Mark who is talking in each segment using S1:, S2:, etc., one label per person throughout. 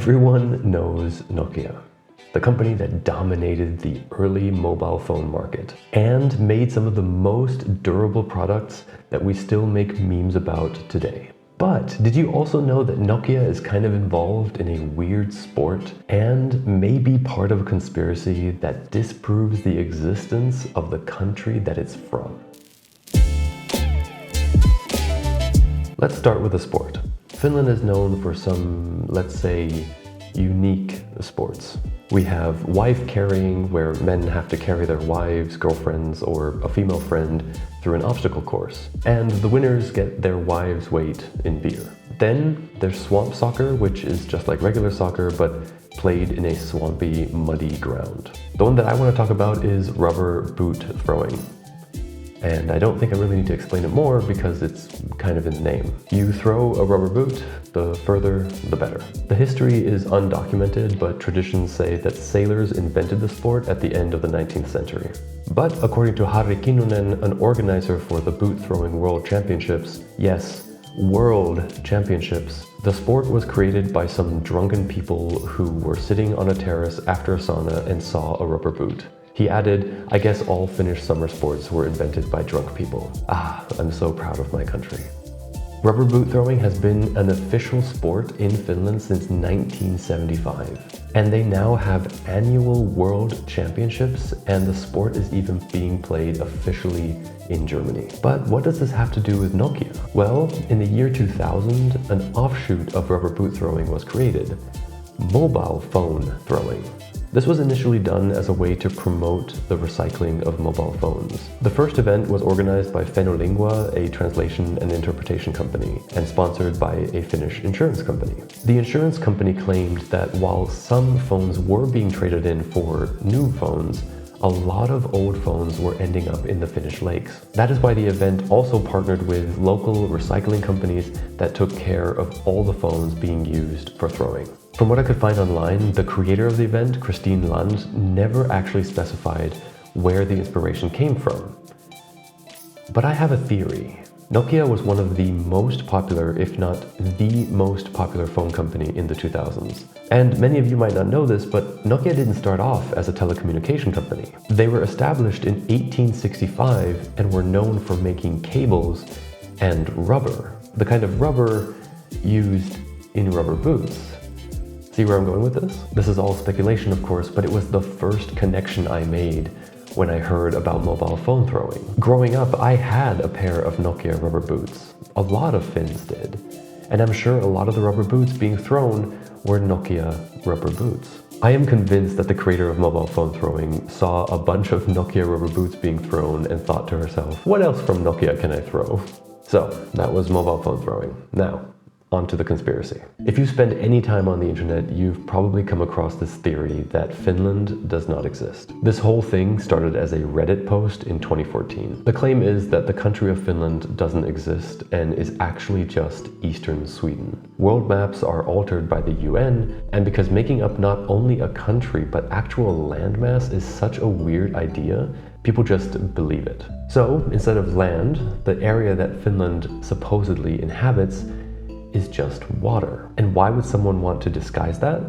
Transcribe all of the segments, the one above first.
S1: Everyone knows Nokia, the company that dominated the early mobile phone market and made some of the most durable products that we still make memes about today. But did you also know that Nokia is kind of involved in a weird sport and may be part of a conspiracy that disproves the existence of the country that it's from? Let's start with the sport. Finland is known for some, let's say, unique sports. We have wife carrying, where men have to carry their wives, girlfriends, or a female friend through an obstacle course. And the winners get their wives' weight in beer. Then there's swamp soccer, which is just like regular soccer, but played in a swampy, muddy ground. The one that I want to talk about is rubber boot throwing. And I don't think I really need to explain it more because it's kind of in the name. You throw a rubber boot, the further, the better. The history is undocumented, but traditions say that sailors invented the sport at the end of the 19th century. But according to Harri Kinnunen, an organizer for the boot throwing world championships, yes, world championships, the sport was created by some drunken people who were sitting on a terrace after a sauna and saw a rubber boot. He added, I guess all Finnish summer sports were invented by drunk people. I'm so proud of my country. Rubber boot throwing has been an official sport in Finland since 1975. And they now have annual world championships, and the sport is even being played officially in Germany. But what does this have to do with Nokia? Well, in the year 2000, an offshoot of rubber boot throwing was created: mobile phone throwing. This was initially done as a way to promote the recycling of mobile phones. The first event was organized by Fenolingua, a translation and interpretation company, and sponsored by a Finnish insurance company. The insurance company claimed that while some phones were being traded in for new phones, a lot of old phones were ending up in the Finnish lakes. That is why the event also partnered with local recycling companies that took care of all the phones being used for throwing. From what I could find online, the creator of the event, Christine Land, never actually specified where the inspiration came from. But I have a theory. Nokia was one of the most popular, if not the most popular phone company in the 2000s. And many of you might not know this, but Nokia didn't start off as a telecommunication company. They were established in 1865 and were known for making cables and rubber, the kind of rubber used in rubber boots. See where I'm going with this? This is all speculation, of course, but it was the first connection I made when I heard about mobile phone throwing. Growing up, I had a pair of Nokia rubber boots. A lot of Finns did. And I'm sure a lot of the rubber boots being thrown were Nokia rubber boots. I am convinced that the creator of mobile phone throwing saw a bunch of Nokia rubber boots being thrown and thought to herself, what else from Nokia can I throw? So that was mobile phone throwing. Now, on to the conspiracy. If you spend any time on the internet, you've probably come across this theory that Finland does not exist. This whole thing started as a Reddit post in 2014. The claim is that the country of Finland doesn't exist and is actually just eastern Sweden. World maps are altered by the UN, and because making up not only a country but actual landmass is such a weird idea, people just believe it. So instead of land, the area that Finland supposedly inhabits is just water. And why would someone want to disguise that?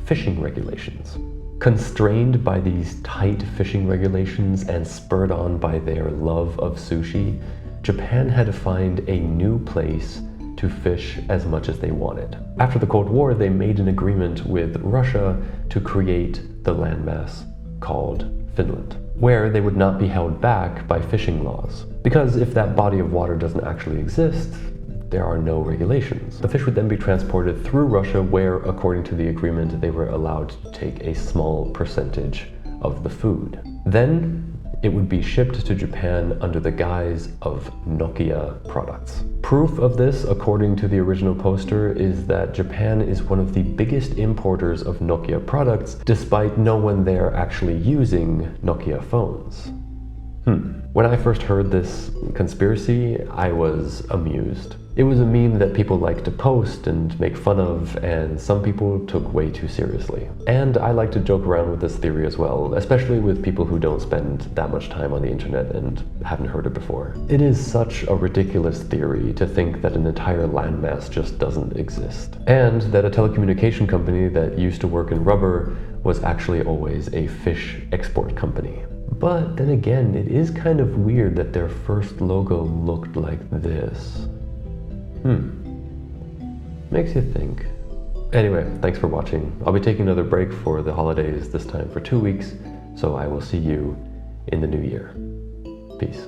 S1: Fishing regulations. Constrained by these tight fishing regulations and spurred on by their love of sushi, Japan had to find a new place to fish as much as they wanted. After the Cold War, they made an agreement with Russia to create the landmass called Finland, where they would not be held back by fishing laws. Because if that body of water doesn't actually exist, there are no regulations. The fish would then be transported through Russia, where, according to the agreement, they were allowed to take a small percentage of the food. Then it would be shipped to Japan under the guise of Nokia products. Proof of this, according to the original poster, is that Japan is one of the biggest importers of Nokia products, despite no one there actually using Nokia phones. When I first heard this conspiracy, I was amused. It was a meme that people liked to post and make fun of, and some people took way too seriously. And I like to joke around with this theory as well, especially with people who don't spend that much time on the internet and haven't heard it before. It is such a ridiculous theory to think that an entire landmass just doesn't exist, and that a telecommunication company that used to work in rubber was actually always a fish export company. But then again, it is kind of weird that their first logo looked like this. Makes you think. Anyway, thanks for watching. I'll be taking another break for the holidays, this time for 2 weeks, so I will see you in the new year. Peace.